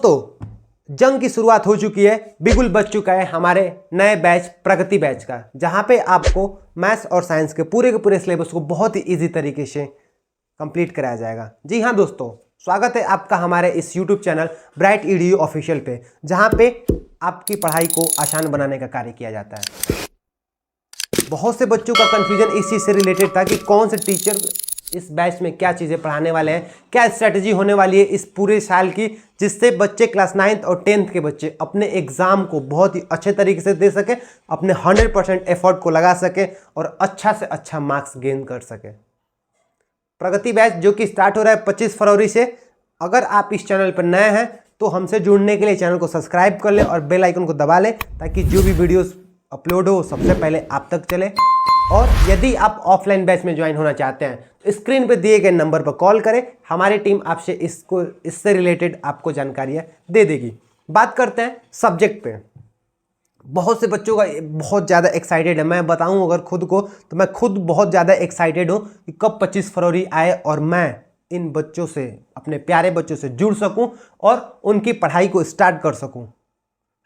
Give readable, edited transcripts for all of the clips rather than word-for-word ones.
दोस्तों, जंग की शुरुआत हो चुकी है। बिगुल बज चुका है हमारे नए बैच प्रगति बैच का, जहां पे आपको मैथ्स और साइंस के पूरे सिलेबस को बहुत ही इजी तरीके से कंप्लीट कराया जाएगा। जी हाँ दोस्तों, स्वागत है आपका हमारे इस YouTube channel bright EDU official पे, जहां पे आपकी पढ़ाई को आसान बनाने का कार्य किया जाता है। बहुत से बच्चों का कंफ्यूजन इस चीज़ से रिलेटेड था कि कौन से टीचर इस बैच में क्या चीज़ें पढ़ाने वाले हैं, क्या स्ट्रेटजी होने वाली है इस पूरे साल की, जिससे बच्चे क्लास 9th और 10th के बच्चे अपने एग्ज़ाम को बहुत ही अच्छे तरीके से दे सके, अपने 100% एफर्ट को लगा सके और अच्छा से अच्छा मार्क्स गेन कर सके। प्रगति बैच जो कि स्टार्ट हो रहा है 25 फरवरी से। अगर आप इस चैनल पर नए हैं तो हमसे जुड़ने के लिए चैनल को सब्सक्राइब कर लें और बेल आइकन को दबा लें, ताकि जो भी वीडियोस अपलोड हो सबसे पहले आप तक चले। और यदि आप ऑफलाइन बैच में ज्वाइन होना चाहते हैं तो स्क्रीन पर दिए गए नंबर पर कॉल करें, हमारी टीम आपसे इससे रिलेटेड आपको जानकारियाँ दे देगी। बात करते हैं सब्जेक्ट पे। बहुत से बच्चों का बहुत ज़्यादा एक्साइटेड है। मैं बताऊं अगर खुद को, तो मैं खुद बहुत ज़्यादा एक्साइटेड हूं कि कब 25 फरवरी आए और मैं इन बच्चों से, अपने प्यारे बच्चों से जुड़ सकूं और उनकी पढ़ाई को स्टार्ट कर सकूं।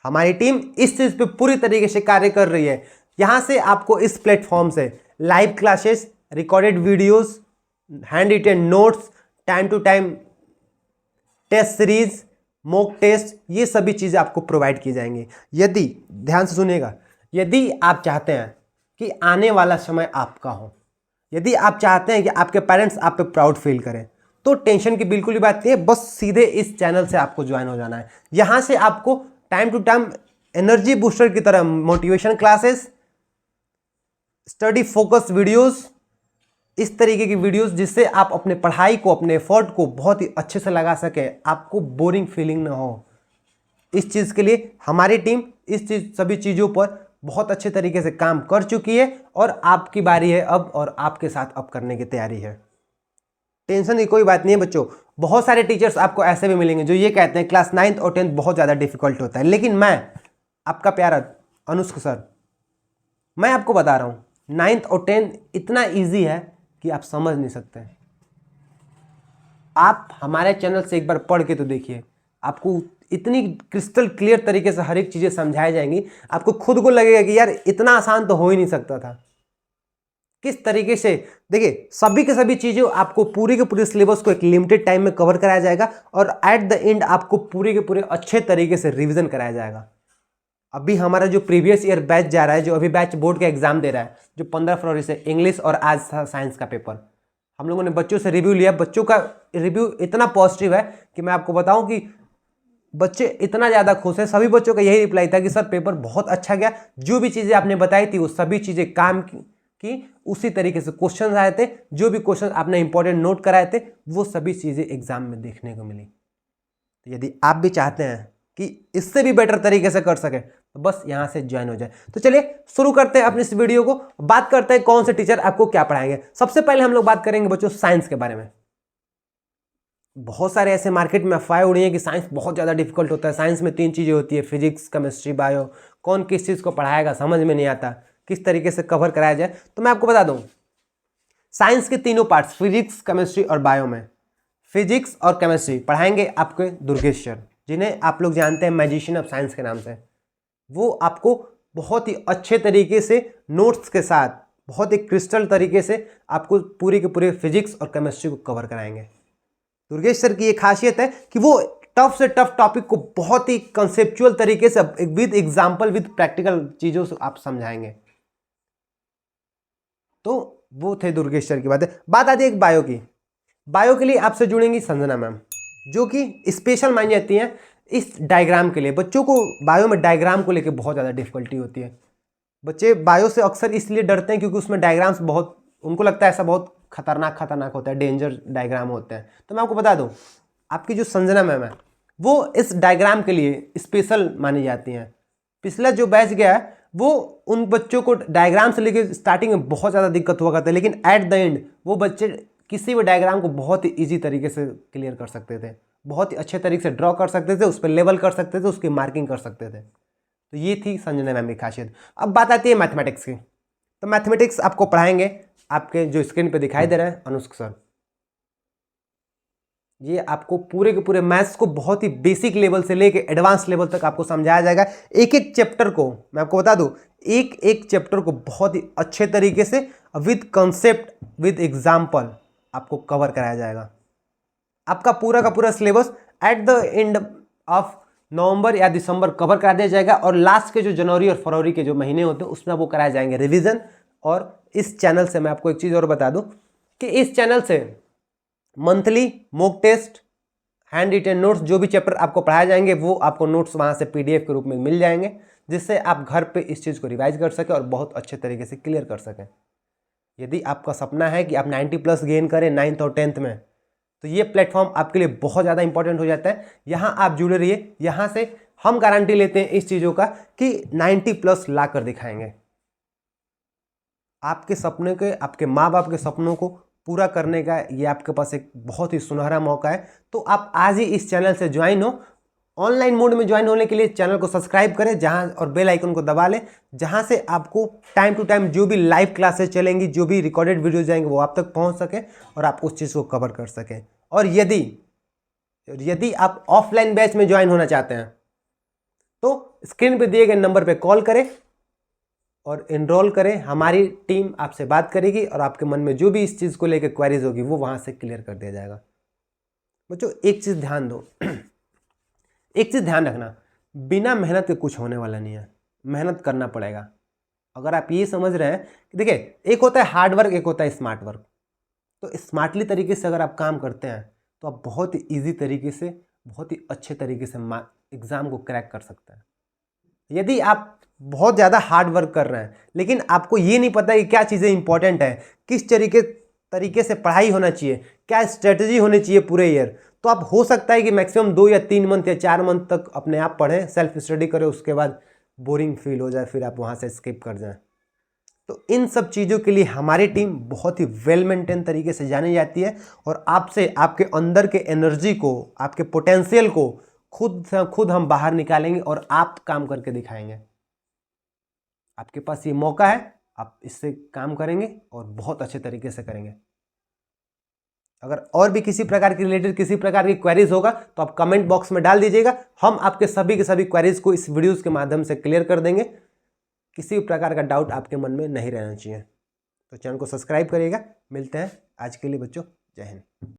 हमारी टीम इस चीज़ पे पूरी तरीके से कार्य कर रही है। यहाँ से आपको इस प्लेटफॉर्म से live classes, recorded videos, handwritten notes, time to time test series, mock test, ये सभी चीज़ें आपको प्रोवाइड की जाएंगी। यदि, ध्यान से सुनिएगा, यदि आप चाहते हैं कि आने वाला समय आपका हो, यदि आप चाहते हैं कि आपके पेरेंट्स आप पे प्राउड फील करें, तो टेंशन की बिल्कुल ही बात नहीं है। बस सीधे इस चैनल से आपको ज्वाइन हो जाना है। यहाँ से आपको time to time energy booster की तरह motivation classes, study focus videos, इस तरीके की वीडियोस, जिससे आप अपने पढ़ाई को, अपने एफर्ट को बहुत ही अच्छे से लगा सके, आपको बोरिंग फीलिंग ना हो। इस चीज़ के लिए हमारी टीम सभी चीज़ों पर बहुत अच्छे तरीके से काम कर चुकी है और आपकी बारी है अब, और आपके साथ अब करने की तैयारी है। टेंशन की कोई बात नहीं है बच्चों। बहुत सारे टीचर्स आपको ऐसे भी मिलेंगे जो ये कहते हैं क्लास 9th और 10th बहुत ज़्यादा डिफिकल्ट होता है, लेकिन मैं आपका प्यारा अनुष्क सर, मैं आपको बता रहा हूँ 9th और 10th इतना ईजी है कि आप समझ नहीं सकते। आप हमारे चैनल से एक बार पढ़ के तो देखिए, आपको इतनी क्रिस्टल क्लियर तरीके से हर एक चीज़ें समझाई जाएंगी, आपको खुद को लगेगा कि यार इतना आसान तो हो ही नहीं सकता था। किस तरीके से, देखिए, सभी के सभी चीज़ें आपको पूरी के पूरे सिलेबस को एक लिमिटेड टाइम में कवर कराया जाएगा और एट द एंड आपको पूरे के पूरे अच्छे तरीके से रिवीजन कराया जाएगा। अभी हमारा जो प्रीवियस ईयर बैच जा रहा है, जो अभी बैच बोर्ड का एग्जाम दे रहा है, जो 15 फरवरी से, इंग्लिश और आज था साइंस का पेपर, हम लोगों ने बच्चों से रिव्यू लिया। बच्चों का रिव्यू इतना पॉजिटिव है कि मैं आपको बताऊं कि बच्चे इतना ज़्यादा खुश हैं। सभी बच्चों का यही रिप्लाई था कि सर पेपर बहुत अच्छा गया, जो भी चीज़ें आपने बताई थी वो सभी चीज़ें काम की, उसी तरीके से क्वेश्चन आए थे, जो भी क्वेश्चन आपने इंपॉर्टेंट नोट कराए थे वो सभी चीज़ें एग्जाम में देखने को मिली। तो यदि आप भी चाहते हैं कि इससे भी बेटर तरीके से कर सके, तो बस यहां से ज्वाइन हो जाए। तो चलिए शुरू करते हैं अपनी इस वीडियो को। बात करते हैं कौन से टीचर आपको क्या पढ़ाएंगे। सबसे पहले हम लोग बात करेंगे बच्चों साइंस के बारे में। बहुत सारे ऐसे मार्केट में अफवाहें उड़ी हैं कि साइंस बहुत ज़्यादा डिफिकल्ट होता है। साइंस में 3 चीज़ें होती है, फिजिक्स, केमिस्ट्री, बायो। कौन किस चीज़ को पढ़ाएगा समझ में नहीं आता, किस तरीके से कवर कराया जाए। तो मैं आपको बता दूँ, साइंस के तीनों पार्ट्स, फिजिक्स, केमिस्ट्री और बायो में, फिजिक्स और केमिस्ट्री पढ़ाएंगे आपके दुर्गेश सर, जिन्हें आप लोग जानते हैं मैजिशियन ऑफ साइंस के नाम से। वो आपको बहुत ही अच्छे तरीके से नोट्स के साथ, बहुत ही क्रिस्टल तरीके से आपको पूरे के पूरे फिजिक्स और केमिस्ट्री को कवर कराएंगे। दुर्गेश सर की ये खासियत है कि वो टफ से टफ टॉपिक को बहुत ही कंसेप्चुअल तरीके से विद एग्जाम्पल, विद प्रैक्टिकल चीज़ों से आप समझाएंगे। तो वो थे दुर्गेश सर की बातें। बात आती है एक बायो की। बायो के लिए आपसे जुड़ेंगी संजना मैम, जो कि स्पेशल मानी जाती हैं इस डायग्राम के लिए। बच्चों को बायो में डायग्राम को लेकर बहुत ज़्यादा डिफिकल्टी होती है। बच्चे बायो से अक्सर इसलिए डरते हैं क्योंकि उसमें डायग्राम्स बहुत, उनको लगता है ऐसा बहुत खतरनाक होता है, डेंजर डायग्राम होते हैं। तो मैं आपको बता दूं, आपकी जो संजना मैम है वो इस डायग्राम के लिए स्पेशल मानी जाती हैं। पिछला जो बैच गया है वो उन बच्चों को डायग्राम से लेकर स्टार्टिंग में बहुत ज़्यादा दिक्कत हुआ करता है, लेकिन एट द एंड वो बच्चे किसी भी डायग्राम को बहुत ही ईजी तरीके से क्लियर कर सकते थे, बहुत ही अच्छे तरीके से ड्रॉ कर सकते थे, उस पर लेवल कर सकते थे, उसकी मार्किंग कर सकते थे। तो ये थी संजना मैम की खासियत। अब बात आती है मैथमेटिक्स की। तो मैथमेटिक्स आपको पढ़ाएंगे आपके जो स्क्रीन पे दिखाई दे रहा है अनुष्क सर। ये आपको पूरे के पूरे मैथ्स को बहुत ही बेसिक लेवल से लेके एडवांस लेवल तक आपको समझाया जाएगा। एक एक चैप्टर को मैं आपको बता दूं, एक एक चैप्टर को बहुत ही अच्छे तरीके से विद कंसेप्ट विद एग्जाम्पल आपको कवर कराया जाएगा। आपका पूरा का पूरा syllabus at the end of November या दिसंबर कवर करा दिया जाएगा और लास्ट के जो जनवरी और फरवरी के जो महीने होते हैं उसमें वो कराए जाएंगे रिवीजन। और इस चैनल से मैं आपको एक चीज़ और बता दूं कि इस चैनल से monthly mock test, handwritten notes, जो भी चैप्टर आपको पढ़ाए जाएंगे वो आपको नोट्स वहाँ से PDF के रूप में मिल जाएंगे, जिससे आप घर पे इस चीज़ को रिवाइज कर सकें और बहुत अच्छे तरीके से क्लियर कर सकें। यदि आपका सपना है कि आप 90+ गेन करें 9th और 10th में, तो ये प्लेटफॉर्म आपके लिए बहुत ज़्यादा इंपॉर्टेंट हो जाता है। यहाँ आप जुड़े रहिए, यहाँ से हम गारंटी लेते हैं इस चीज़ों का कि 90+ ला कर दिखाएंगे। आपके सपने के, आपके माँ बाप के सपनों को पूरा करने का ये आपके पास एक बहुत ही सुनहरा मौका है। तो आप आज ही इस चैनल से ज्वाइन हो। ऑनलाइन मोड में ज्वाइन होने के लिए चैनल को सब्सक्राइब करें जहां और बेल आइकन को दबा लें, जहां से आपको टाइम टू टाइम जो भी लाइव क्लासेस चलेंगी, जो भी रिकॉर्डेड वीडियो जाएंगे वो आप तक पहुंच सके और आप उस चीज़ को कवर कर सकें। और यदि आप ऑफलाइन बैच में ज्वाइन होना चाहते हैं तो स्क्रीन पर दिए गए नंबर पर कॉल करें और एनरोल करें। हमारी टीम आपसे बात करेगी और आपके मन में जो भी इस चीज़ को लेकर क्वेरीज होगी वो वहाँ से क्लियर कर दिया जाएगा। बच्चों एक चीज़ ध्यान दो, एक चीज़ ध्यान रखना, बिना मेहनत के कुछ होने वाला नहीं है, मेहनत करना पड़ेगा। अगर आप ये समझ रहे हैं कि देखिए, एक होता है हार्ड वर्क, एक होता है स्मार्ट वर्क। तो स्मार्टली तरीके से अगर आप काम करते हैं तो आप बहुत ही ईजी तरीके से, बहुत ही अच्छे तरीके से एग्ज़ाम को क्रैक कर सकते हैं। यदि आप बहुत ज़्यादा हार्ड वर्क कर रहे हैं लेकिन आपको ये नहीं पता कि क्या चीज़ें इंपॉर्टेंट है, किस तरीके से पढ़ाई होना चाहिए, क्या स्ट्रेटजी होनी चाहिए पूरे ईयर, तो आप हो सकता है कि मैक्सिमम 2 या 3 मंथ या 4 मंथ तक अपने आप पढ़ें, सेल्फ स्टडी करें, उसके बाद बोरिंग फील हो जाए, फिर आप वहाँ से स्किप कर जाएं। तो इन सब चीज़ों के लिए हमारी टीम बहुत ही वेल मेंटेन तरीके से जानी जाती है और आपसे आपके अंदर के एनर्जी को, आपके पोटेंशियल को खुद हम बाहर निकालेंगे और आप काम करके दिखाएंगे। आपके पास ये मौका है, आप इससे काम करेंगे और बहुत अच्छे तरीके से करेंगे। अगर और भी किसी प्रकार के रिलेटेड किसी प्रकार की क्वेरीज होगा तो आप कमेंट बॉक्स में डाल दीजिएगा, हम आपके सभी के सभी क्वेरीज को इस वीडियोस के माध्यम से क्लियर कर देंगे। किसी प्रकार का डाउट आपके मन में नहीं रहना चाहिए। तो चैनल को सब्सक्राइब करिएगा। मिलते हैं आज के लिए बच्चों, जय हिंद।